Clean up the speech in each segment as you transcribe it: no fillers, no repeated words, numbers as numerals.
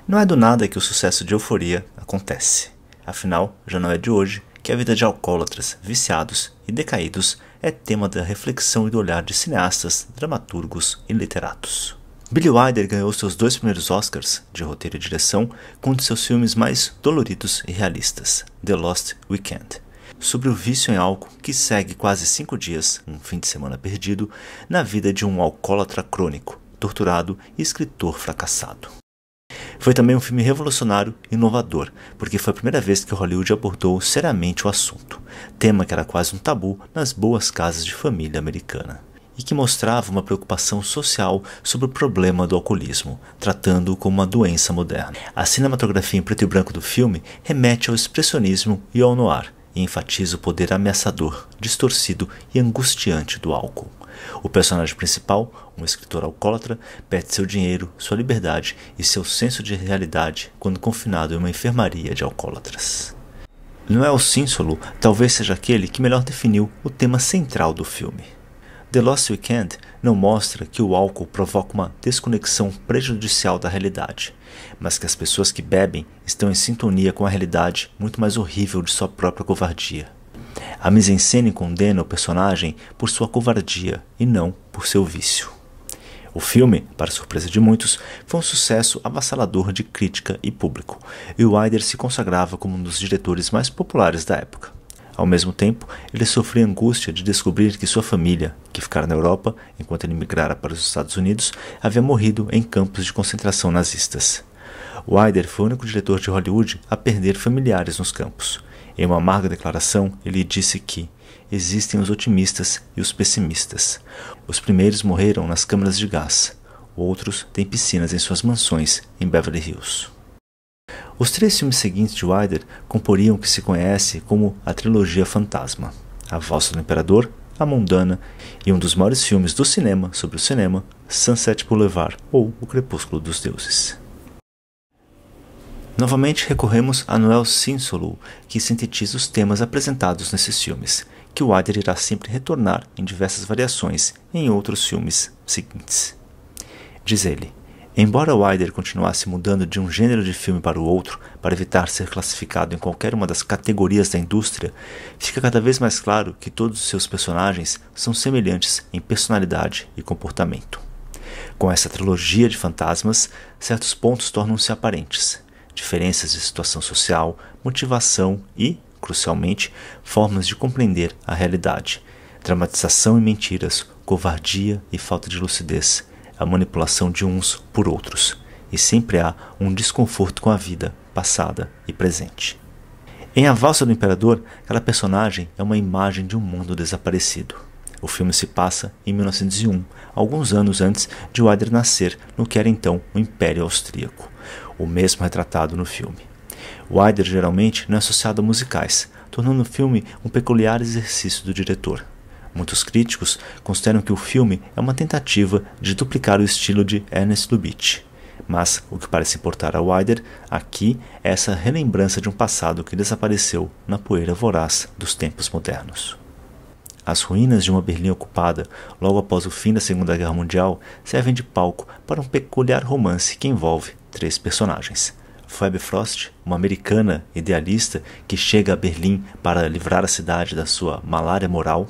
Não é do nada que o sucesso de Euforia acontece. Afinal, já não é de hoje que a vida de alcoólatras, viciados e decaídos é tema da reflexão e do olhar de cineastas, dramaturgos e literatos. Billy Wilder ganhou seus 2 primeiros Oscars, de roteiro e direção, com um de seus filmes mais doloridos e realistas, The Lost Weekend, sobre o vício em álcool que segue quase 5 dias, um fim de semana perdido, na vida de um alcoólatra crônico, torturado e escritor fracassado. Foi também um filme revolucionário e inovador, porque foi a primeira vez que Hollywood abordou seriamente o assunto, tema que era quase um tabu nas boas casas de família americana, e que mostrava uma preocupação social sobre o problema do alcoolismo, tratando-o como uma doença moderna. A cinematografia em preto e branco do filme remete ao expressionismo e ao noir, e enfatiza o poder ameaçador, distorcido e angustiante do álcool. O personagem principal, um escritor alcoólatra, perde seu dinheiro, sua liberdade e seu senso de realidade quando confinado em uma enfermaria de alcoólatras. Noel Cinsolo talvez seja aquele que melhor definiu o tema central do filme. The Lost Weekend não mostra que o álcool provoca uma desconexão prejudicial da realidade, mas que as pessoas que bebem estão em sintonia com a realidade muito mais horrível de sua própria covardia. A mise-en-scène condena o personagem por sua covardia e não por seu vício. O filme, para surpresa de muitos, foi um sucesso avassalador de crítica e público, e Wilder se consagrava como um dos diretores mais populares da época. Ao mesmo tempo, ele sofria angústia de descobrir que sua família, que ficara na Europa enquanto ele migrara para os Estados Unidos, havia morrido em campos de concentração nazistas. Wilder foi o único diretor de Hollywood a perder familiares nos campos. Em uma amarga declaração, ele disse que existem os otimistas e os pessimistas. Os primeiros morreram nas câmaras de gás, outros têm piscinas em suas mansões em Beverly Hills. Os 3 filmes seguintes de Wilder comporiam o que se conhece como a trilogia fantasma: A Valsa do Imperador, A Mundana e um dos maiores filmes do cinema sobre o cinema, Sunset Boulevard ou O Crepúsculo dos Deuses. Novamente recorremos a Noel Cinsolo, que sintetiza os temas apresentados nesses filmes, que Wilder irá sempre retornar em diversas variações em outros filmes seguintes. Diz ele: embora Wilder continuasse mudando de um gênero de filme para o outro para evitar ser classificado em qualquer uma das categorias da indústria, fica cada vez mais claro que todos os seus personagens são semelhantes em personalidade e comportamento. Com essa trilogia de fantasmas, certos pontos tornam-se aparentes: diferenças de situação social, motivação e, crucialmente, formas de compreender a realidade, dramatização e mentiras, covardia e falta de lucidez, a manipulação de uns por outros, e sempre há um desconforto com a vida, passada e presente. Em A Valsa do Imperador, cada personagem é uma imagem de um mundo desaparecido. O filme se passa em 1901, alguns anos antes de Wilder nascer no que era então o Império Austríaco, o mesmo retratado no filme. Wilder geralmente não é associado a musicais, tornando o filme um peculiar exercício do diretor. Muitos críticos consideram que o filme é uma tentativa de duplicar o estilo de Ernest Lubitsch, mas o que parece importar a Wilder aqui é essa relembrança de um passado que desapareceu na poeira voraz dos tempos modernos. As ruínas de uma Berlim ocupada, logo após o fim da Segunda Guerra Mundial, servem de palco para um peculiar romance que envolve 3 personagens. Phoebe Frost, uma americana idealista que chega a Berlim para livrar a cidade da sua malária moral.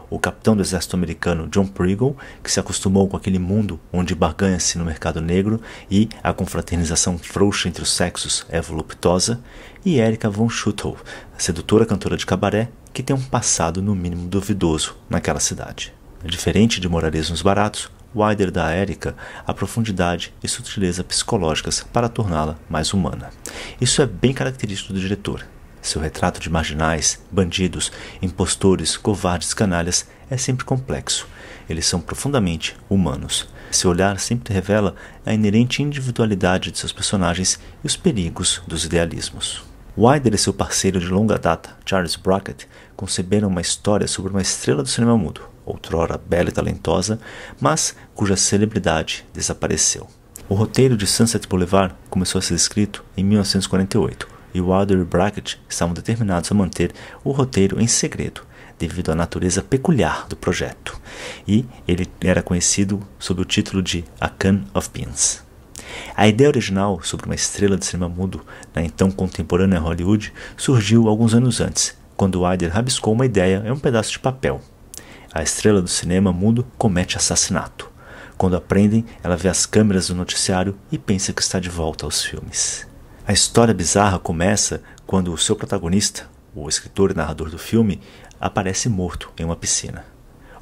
O capitão do exército americano John Pringle, que se acostumou com aquele mundo onde barganha-se no mercado negro e a confraternização frouxa entre os sexos é voluptuosa. E Erika von Schuttl, a sedutora cantora de cabaré, que tem um passado no mínimo duvidoso naquela cidade. Diferente de moralismos baratos, Wilder dá a Erika a profundidade e sutileza psicológicas para torná-la mais humana. Isso é bem característico do diretor. Seu retrato de marginais, bandidos, impostores, covardes, canalhas é sempre complexo. Eles são profundamente humanos. Seu olhar sempre revela a inerente individualidade de seus personagens e os perigos dos idealismos. Wilder e seu parceiro de longa data, Charles Brackett, conceberam uma história sobre uma estrela do cinema mudo, outrora bela e talentosa, mas cuja celebridade desapareceu. O roteiro de Sunset Boulevard começou a ser escrito em 1948, e Wilder e Brackett estavam determinados a manter o roteiro em segredo, devido à natureza peculiar do projeto, e ele era conhecido sob o título de A Can of Beans. A ideia original sobre uma estrela de cinema mudo na então contemporânea Hollywood surgiu alguns anos antes, quando Wilder rabiscou uma ideia em um pedaço de papel. A estrela do cinema mudo comete assassinato. Quando a prendem, ela vê as câmeras do noticiário e pensa que está de volta aos filmes. A história bizarra começa quando o seu protagonista, o escritor e narrador do filme, aparece morto em uma piscina.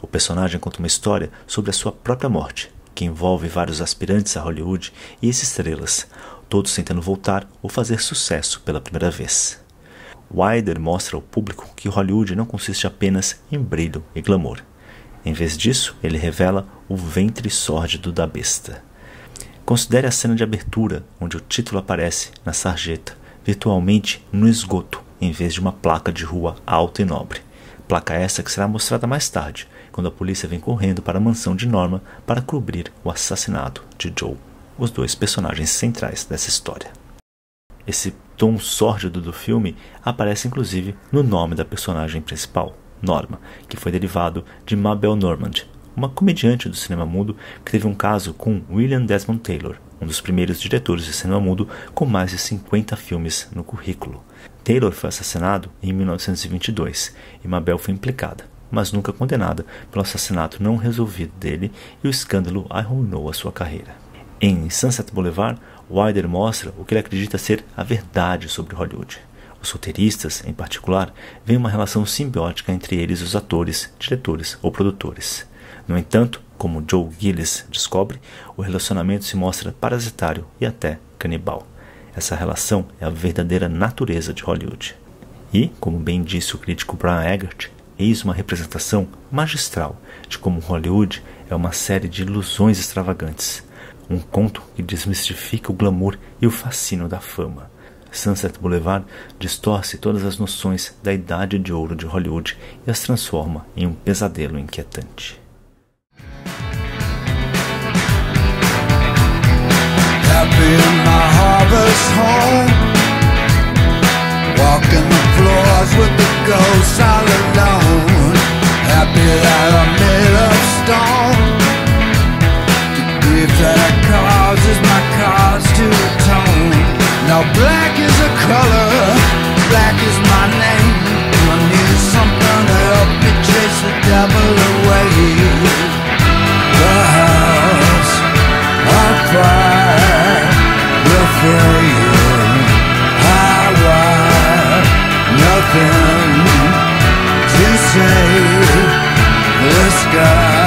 O personagem conta uma história sobre a sua própria morte, que envolve vários aspirantes a Hollywood e estrelas, todos tentando voltar ou fazer sucesso pela primeira vez. Wilder mostra ao público que Hollywood não consiste apenas em brilho e glamour. Em vez disso, ele revela o ventre sórdido da besta. Considere a cena de abertura, onde o título aparece na sarjeta, virtualmente no esgoto, em vez de uma placa de rua alta e nobre. Placa essa que será mostrada mais tarde, quando a polícia vem correndo para a mansão de Norma para cobrir o assassinato de Joe, os dois personagens centrais dessa história. Esse tom sórdido do filme aparece inclusive no nome da personagem principal, Norma, que foi derivado de Mabel Normand, uma comediante do cinema mudo que teve um caso com William Desmond Taylor, um dos primeiros diretores de cinema mudo com mais de 50 filmes no currículo. Taylor foi assassinado em 1922 e Mabel foi implicada, mas nunca condenada pelo assassinato não resolvido dele, e o escândalo arruinou a sua carreira. Em Sunset Boulevard, Wilder mostra o que ele acredita ser a verdade sobre Hollywood. Os roteiristas, em particular, veem uma relação simbiótica entre eles e os atores, diretores ou produtores. No entanto, como Joe Gillis descobre, o relacionamento se mostra parasitário e até canibal. Essa relação é a verdadeira natureza de Hollywood. E, como bem disse o crítico Brian Eggert, eis uma representação magistral de como Hollywood é uma série de ilusões extravagantes, um conto que desmistifica o glamour e o fascínio da fama. Sunset Boulevard distorce todas as noções da idade de ouro de Hollywood e as transforma em um pesadelo inquietante. Happy in my harvest home, walking the floors with the ghosts all alone. Happy that I'm made of stone, the grief that causes my cause to atone. Now black is a color, black is my name. I need something to help me chase the devil away. The house on fire will fill you. I want nothing to say. The sky